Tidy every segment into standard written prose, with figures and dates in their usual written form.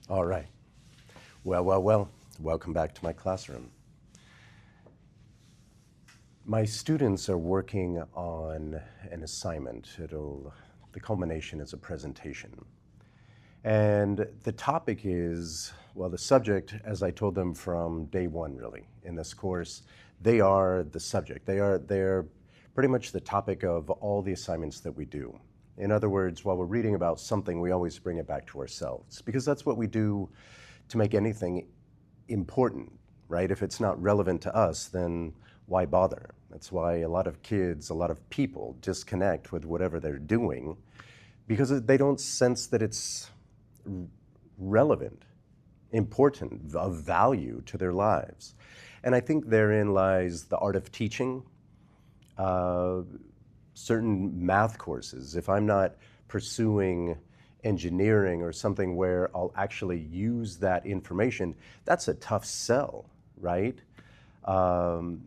All right. Well. Welcome back to my classroom. My students are working on an assignment. The culmination is a presentation. And the topic is, well, the subject, as I told them from day one, really, in this course, they are the subject. They're pretty much the topic of all the assignments that we do. In other words, while we're reading about something, we always bring it back to ourselves, because that's what we do to make anything important, right? If it's not relevant to us, then why bother? That's why a lot of kids, a lot of people disconnect with whatever they're doing because they don't sense that it's relevant, important, of value to their lives. And I think therein lies the art of teaching. Certain math courses, if I'm not pursuing engineering or something where I'll actually use that information, that's a tough sell, right? In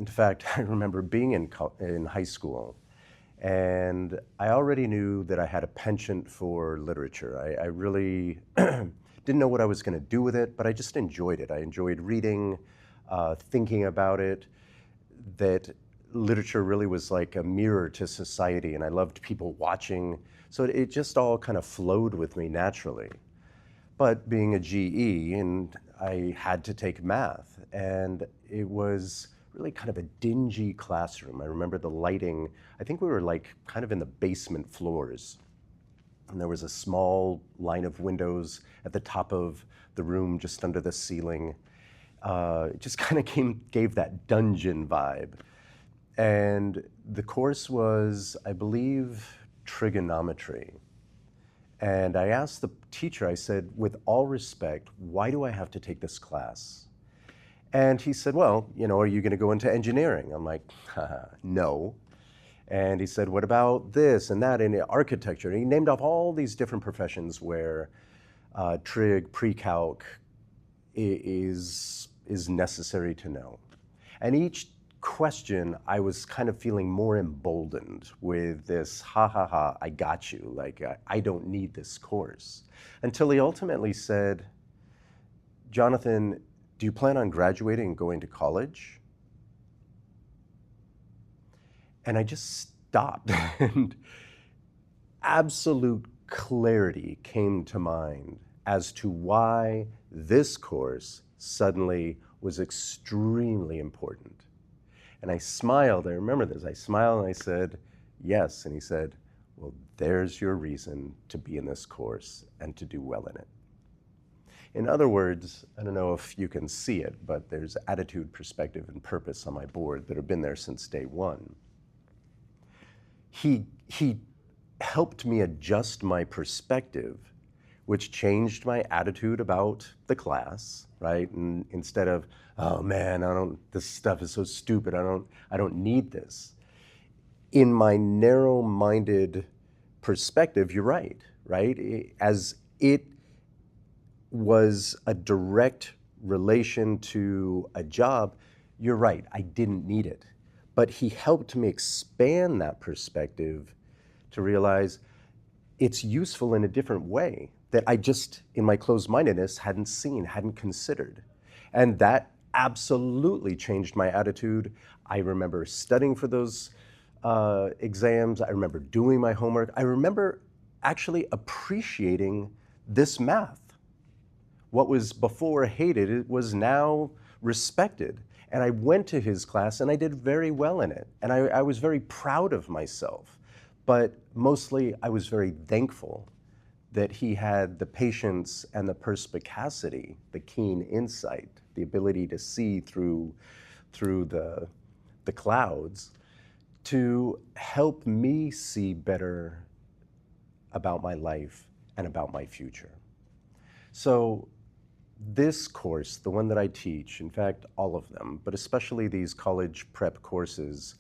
fact, I remember being in high school, and I already knew that I had a penchant for literature. I really didn't know what I was going to do with it, but I just enjoyed it. I enjoyed reading, thinking about it, that literature really was like a mirror to society, and I loved people watching. So it just all kind of flowed with me naturally. But being a GE, and I had to take math, and it was really kind of a dingy classroom. I remember the lighting. I think we were like kind of in the basement floors. And there was a small line of windows at the top of the room, just under the ceiling. It just kind of gave that dungeon vibe. And the course was, I believe, trigonometry. And I asked the teacher, I said, with all respect, why do I have to take this class? And he said, well, are you going to go into engineering? I'm like, no. And he said, what about this and that in architecture? And he named off all these different professions where trig, pre-calc is necessary to know. And each question, I was kind of feeling more emboldened with this, I got you, like I don't need this course. Until he ultimately said, Jonathan, do you plan on graduating and going to college? And I just stopped, and absolute clarity came to mind as to why this course suddenly was extremely important. And I smiled, I remember this, I smiled and I said, yes. And he said, well, there's your reason to be in this course and to do well in it. In other words, I don't know if you can see it, but there's attitude, perspective, and purpose on my board that have been there since day one. He helped me adjust my perspective, which changed my attitude about the class, right? And instead of, oh man, this stuff is so stupid, I don't need this. In my narrow-minded perspective, you're right? As it was a direct relation to a job, you're right, I didn't need it. But he helped me expand that perspective to realize it's useful in a different way that I just, in my closed-mindedness, hadn't seen, hadn't considered. And that absolutely changed my attitude. I remember studying for those exams. I remember doing my homework. I remember actually appreciating this math. What was before hated, it was now respected. And I went to his class and I did very well in it. And I was very proud of myself. But mostly I was very thankful that he had the patience and the perspicacity, the keen insight, the ability to see through the clouds to help me see better about my life and about my future. So this course, the one that I teach, in fact, all of them, but especially these college prep courses,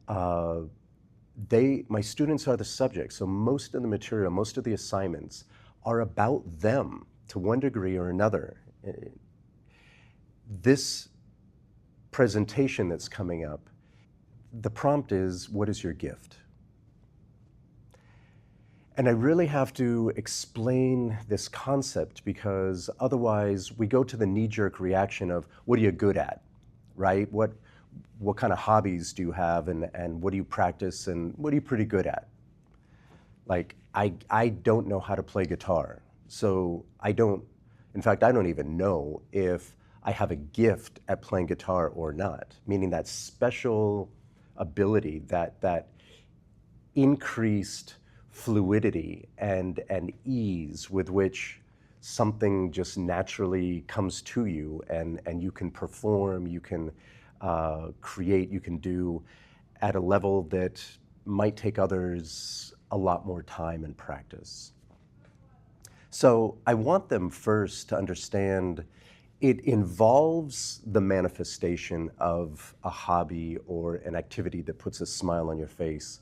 my students are the subject, so most of the material, most of the assignments are about them to one degree or another. This presentation that's coming up, the prompt is, what is your gift? And I really have to explain this concept because otherwise we go to the knee-jerk reaction of what are you good at, right? What kind of hobbies do you have and what do you practice and what are you pretty good at? Like, I don't know how to play guitar. So in fact, I don't even know if I have a gift at playing guitar or not, meaning that special ability, that increased fluidity and ease with which something just naturally comes to you and you can perform, you can create, you can do at a level that might take others a lot more time and practice. So I want them first to understand it involves the manifestation of a hobby or an activity that puts a smile on your face.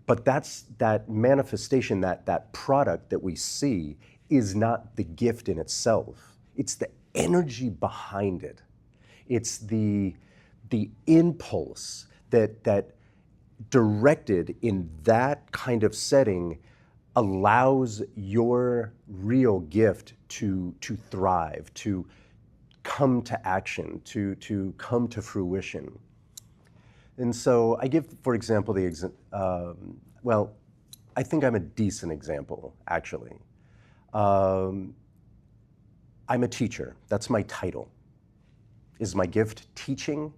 But that manifestation, that product that we see is not the gift in itself. It's the energy behind it. It's the impulse that directed in that kind of setting allows your real gift to thrive, to come to action, to come to fruition. And so I give, for example, well, I think I'm a decent example, actually. I'm a teacher. That's my title. Is my gift teaching?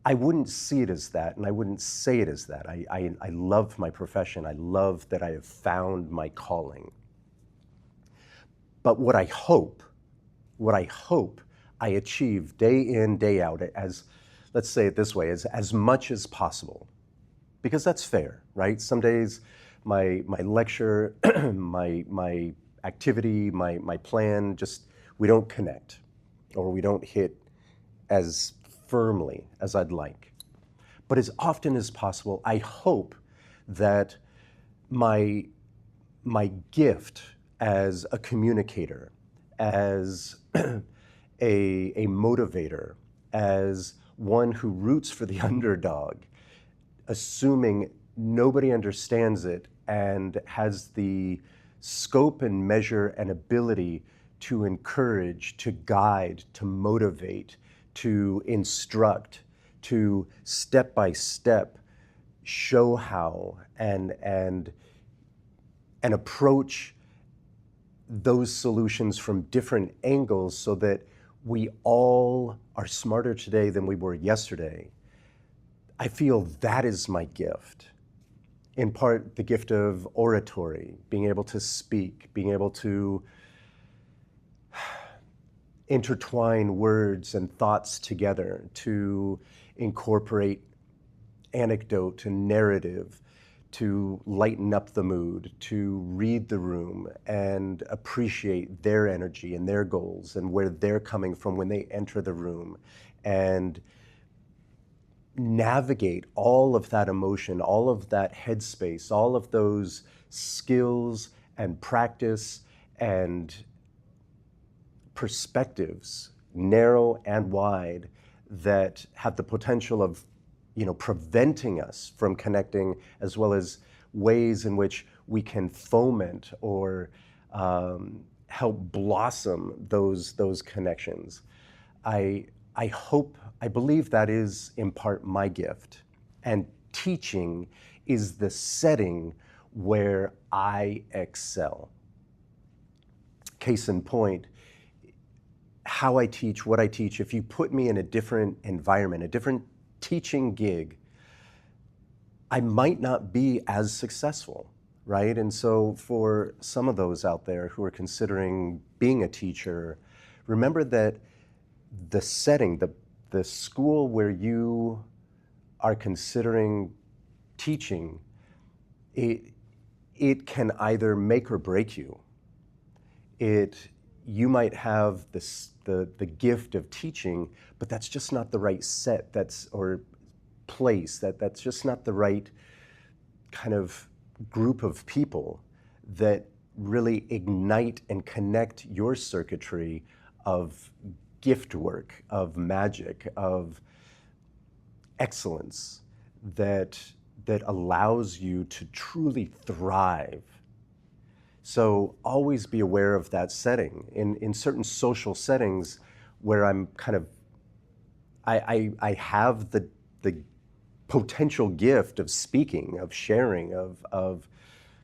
I wouldn't see it as that, and I wouldn't say it as that. I love my profession. I love that I have found my calling. But what I hope I achieve day in, day out, as, let's say it this way, as much as possible, because that's fair, right? Some days my lecture, my activity, my plan, just, we don't connect, or we don't hit as firmly as I'd like. But as often as possible, I hope that my gift as a communicator, as a motivator, as one who roots for the underdog, assuming nobody understands it and has the scope and measure and ability to encourage, to guide, to motivate, to instruct, to step by step show how and approach those solutions from different angles so that we all are smarter today than we were yesterday. I feel that is my gift. In part, the gift of oratory, being able to speak, being able to intertwine words and thoughts together, to incorporate anecdote and narrative, to lighten up the mood, to read the room and appreciate their energy and their goals and where they're coming from when they enter the room, and navigate all of that emotion, all of that headspace, all of those skills and practice and perspectives, narrow and wide, that have the potential of, preventing us from connecting, as well as ways in which we can foment or help blossom those connections. I believe that is in part my gift, and teaching is the setting where I excel. Case in point, how I teach, what I teach, if you put me in a different environment, a different teaching gig, I might not be as successful, right? And so for some of those out there who are considering being a teacher, remember that the setting, the school where you are considering teaching, it can either make or break you. You might have the gift of teaching, but that's just not the right set, or place, that's just not the right kind of group of people that really ignite and connect your circuitry of gift work, of magic, of excellence, that that allows you to truly thrive. So always be aware of that setting. In certain social settings where I'm kind of, I have the potential gift of speaking, of sharing, of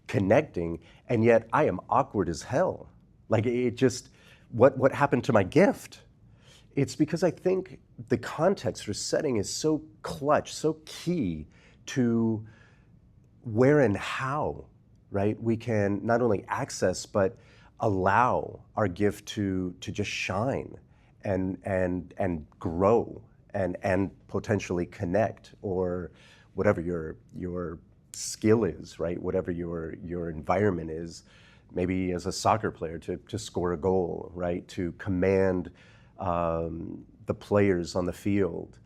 connecting, and yet I am awkward as hell. Like it just, what happened to my gift? It's because I think the context or setting is so clutch, so key to where and how, right, we can not only access but allow our gift to just shine and grow and potentially connect, or whatever your skill is, right? Whatever your environment is, maybe as a soccer player to score a goal, right? To command the players on the field.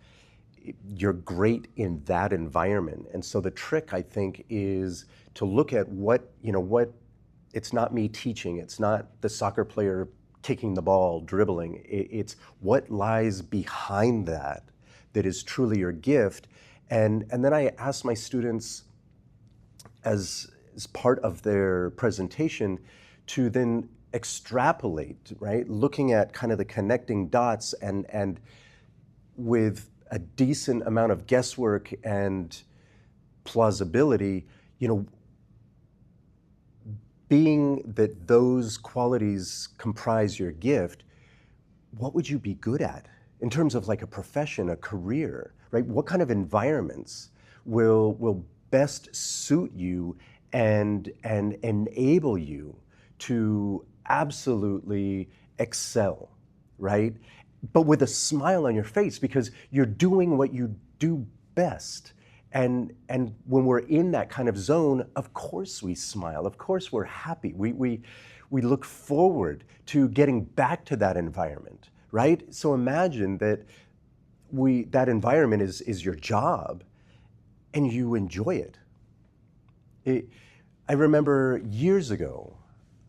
You're great in that environment. And so the trick, I think, is to look at what it's not me teaching, it's not the soccer player kicking the ball, dribbling. It's what lies behind that is truly your gift. And then I ask my students as part of their presentation to then extrapolate, right? Looking at kind of the connecting dots and with a decent amount of guesswork and plausibility, being that those qualities comprise your gift, what would you be good at in terms of like a profession, a career, right? What kind of environments will best suit you and enable you to absolutely excel, right? But with a smile on your face, because you're doing what you do best. And when we're in that kind of zone, of course we smile, of course we're happy. We look forward to getting back to that environment, right? So imagine that that environment is your job and you enjoy it. I remember years ago,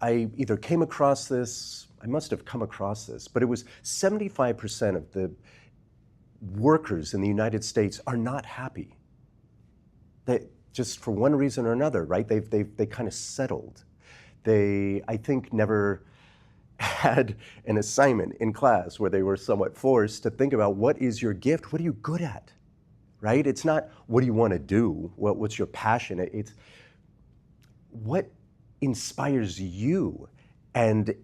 I either came across this, I must have come across this, but it was 75% of the workers in the United States are not happy. They, just for one reason or another, right? They kind of settled. They, I think, never had an assignment in class where they were somewhat forced to think about what is your gift, what are you good at, right? It's not what do you want to do, what's your passion, it's what inspires you, and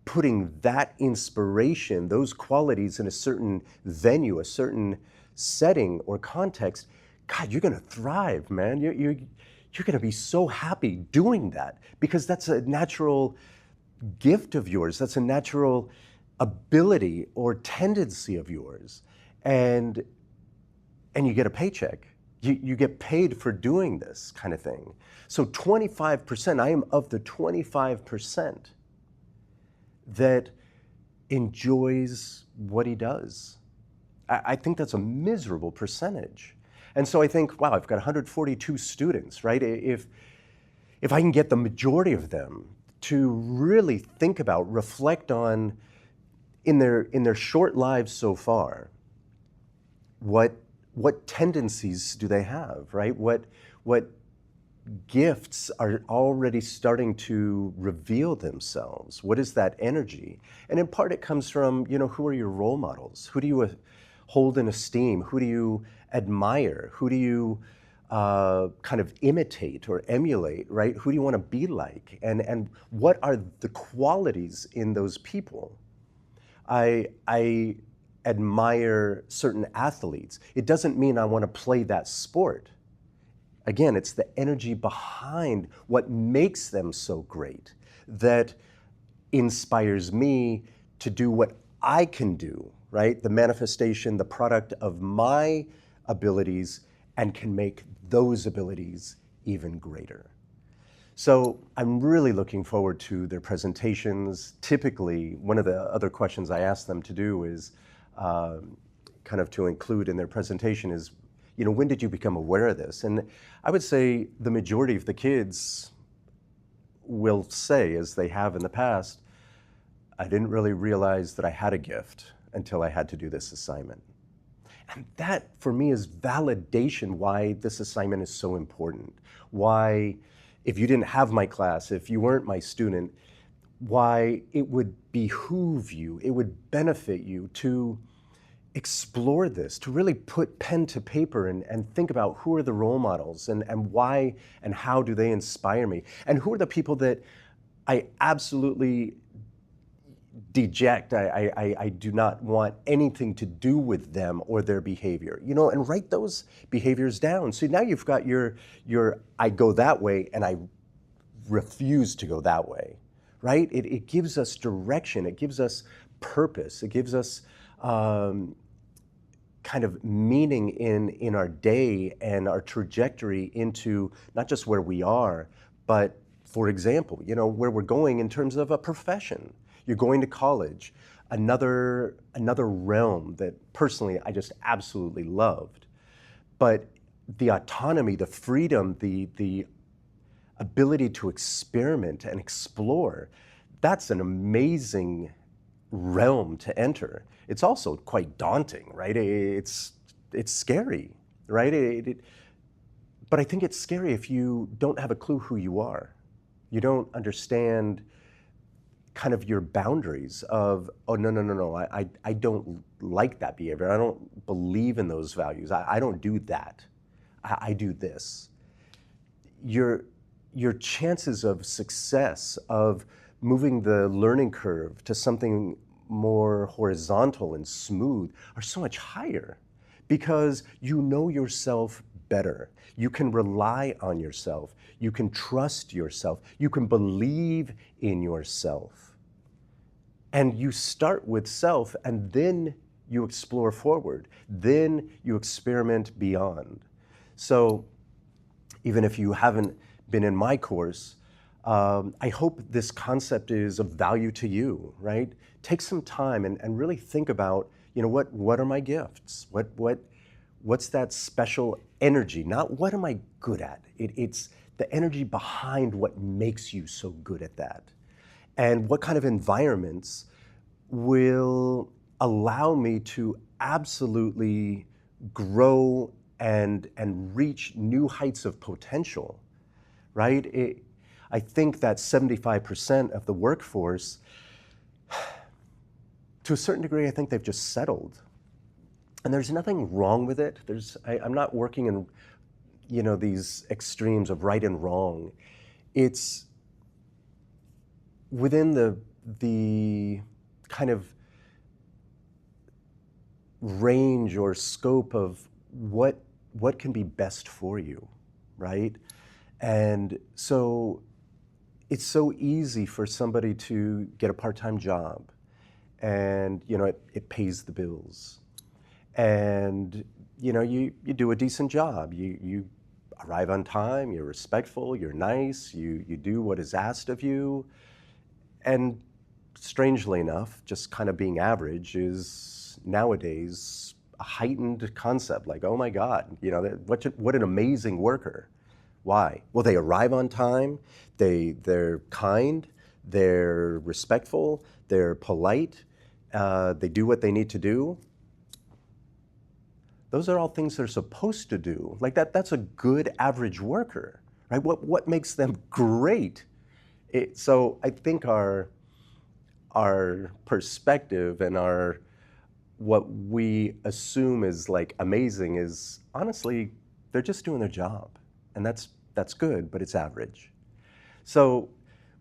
putting that inspiration, those qualities in a certain venue, a certain setting or context. God, you're going to thrive, man. You're going to be so happy doing that, because that's a natural gift of yours. That's a natural ability or tendency of yours. And you get a paycheck. You get paid for doing this kind of thing. So 25%, I am of the 25% that enjoys what he does. I think that's a miserable percentage. And so I think, wow, I've got 142 students, right? If I can get the majority of them to really think about, reflect on, in their short lives so far, what tendencies do they have, right? What gifts are already starting to reveal themselves? What is that energy? And in part it comes from, who are your role models? Who do you hold in esteem? Who do you admire? Who do you kind of imitate or emulate, right? Who do you want to be like? And what are the qualities in those people? I admire certain athletes. It doesn't mean I want to play that sport. Again, it's the energy behind what makes them so great that inspires me to do what I can do, right? The manifestation, the product of my abilities, and can make those abilities even greater. So I'm really looking forward to their presentations. Typically, one of the other questions I ask them to do is kind of to include in their presentation is, when did you become aware of this? And I would say the majority of the kids will say, as they have in the past, I didn't really realize that I had a gift until I had to do this assignment. And that, for me, is validation why this assignment is so important. Why, if you didn't have my class, if you weren't my student, why it would behoove you, it would benefit you to explore this, to really put pen to paper and think about who are the role models and why and how do they inspire me, and who are the people that I absolutely deject. I do not want anything to do with them or their behavior, and write those behaviors down. So now you've got your I go that way and I refuse to go that way, right? It gives us direction. It gives us purpose. It gives us kind of meaning in our day and our trajectory into not just where we are, but, for example, where we're going in terms of a profession. You're going to college, another realm that personally I just absolutely loved. But the autonomy, the freedom, the ability to experiment and explore, that's an amazing realm to enter. It's also quite daunting, right? It's scary, right? But I think it's scary if you don't have a clue who you are. You don't understand kind of your boundaries of, oh, no, I don't like that behavior. I don't believe in those values. I don't do that. I do this. Your chances of success, of moving the learning curve to something more horizontal and smooth, are so much higher because you know yourself better. You can rely on yourself. You can trust yourself. You can believe in yourself. And you start with self, and then you explore forward. Then you experiment beyond. So even if you haven't been in my course, I hope this concept is of value to you, right? Take some time and really think about, what are my gifts? What's that special energy? Not what am I good at? It's the energy behind what makes you so good at that. And what kind of environments will allow me to absolutely grow and reach new heights of potential, right? I think that 75% of the workforce, to a certain degree, I think they've just settled. And there's nothing wrong with it. I'm not working in, these extremes of right and wrong. It's within the kind of range or scope of what can be best for you, right? And so it's so easy for somebody to get a part-time job and, it pays the bills. And, you do a decent job. You arrive on time, you're respectful, you're nice, you do what is asked of you. And strangely enough, just kind of being average is nowadays a heightened concept. Like, oh my God, what an amazing worker. Why? Well, they arrive on time, they're kind, they're respectful, they're polite, they do what they need to do. Those are all things they're supposed to do. Like that's a good average worker, right? What makes them great? So I think our perspective and what we assume is like amazing is honestly, they're just doing their job. And that's good, but it's average. So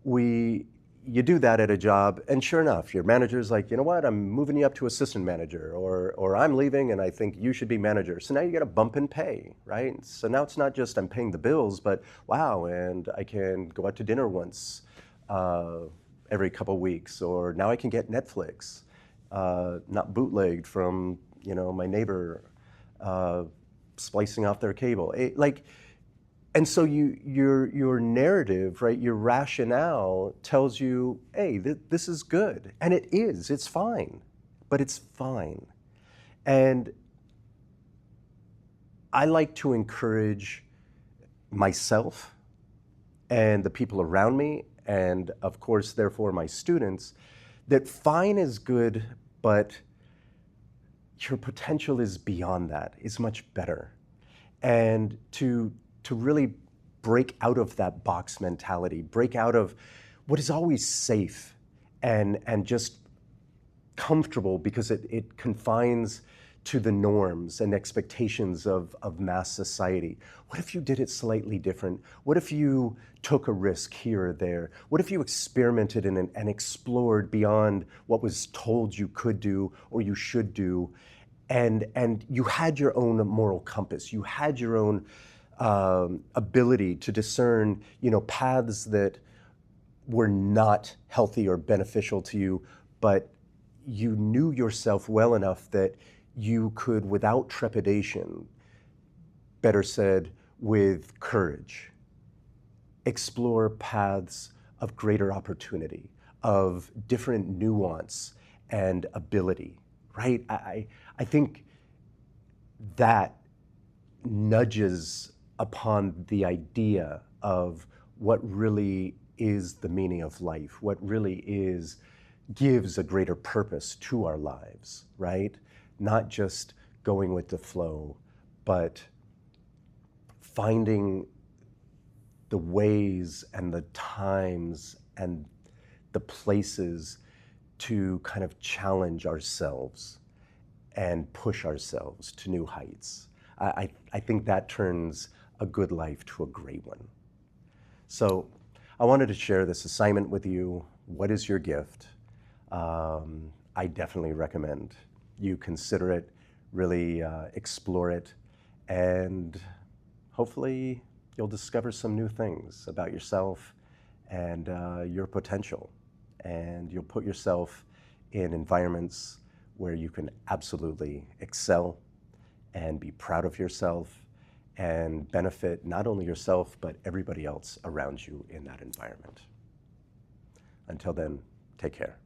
you do that at a job, and sure enough, your manager's like, you know what, I'm moving you up to assistant manager, or I'm leaving and I think you should be manager. So now you get a bump in pay, right? So now it's not just I'm paying the bills, but wow, and I can go out to dinner once every couple weeks, or now I can get Netflix, not bootlegged from my neighbor splicing off their cable. And so your narrative, right, your rationale tells you, hey, this is good. And it is, it's fine, but it's fine. And I like to encourage myself and the people around me, and of course, therefore, my students, that fine is good, but your potential is beyond that, is much better. And to really break out of that box mentality, break out of what is always safe and just comfortable because it confines to the norms and expectations of mass society. What if you did it slightly different? What if you took a risk here or there? What if you experimented and explored beyond what was told you could do or you should do? And you had your own moral compass. You had your own ability to discern, paths that were not healthy or beneficial to you, but you knew yourself well enough that you could, without trepidation, better said, with courage, explore paths of greater opportunity, of different nuance and ability, right? I think that nudges upon the idea of what really is the meaning of life, what really gives a greater purpose to our lives, right? Not just going with the flow, but finding the ways and the times and the places to kind of challenge ourselves and push ourselves to new heights. I think that turns a good life to a great one. So I wanted to share this assignment with you. What is your gift? I definitely recommend you consider it, really explore it, and hopefully you'll discover some new things about yourself and your potential. And you'll put yourself in environments where you can absolutely excel and be proud of yourself and benefit not only yourself, but everybody else around you in that environment. Until then, take care.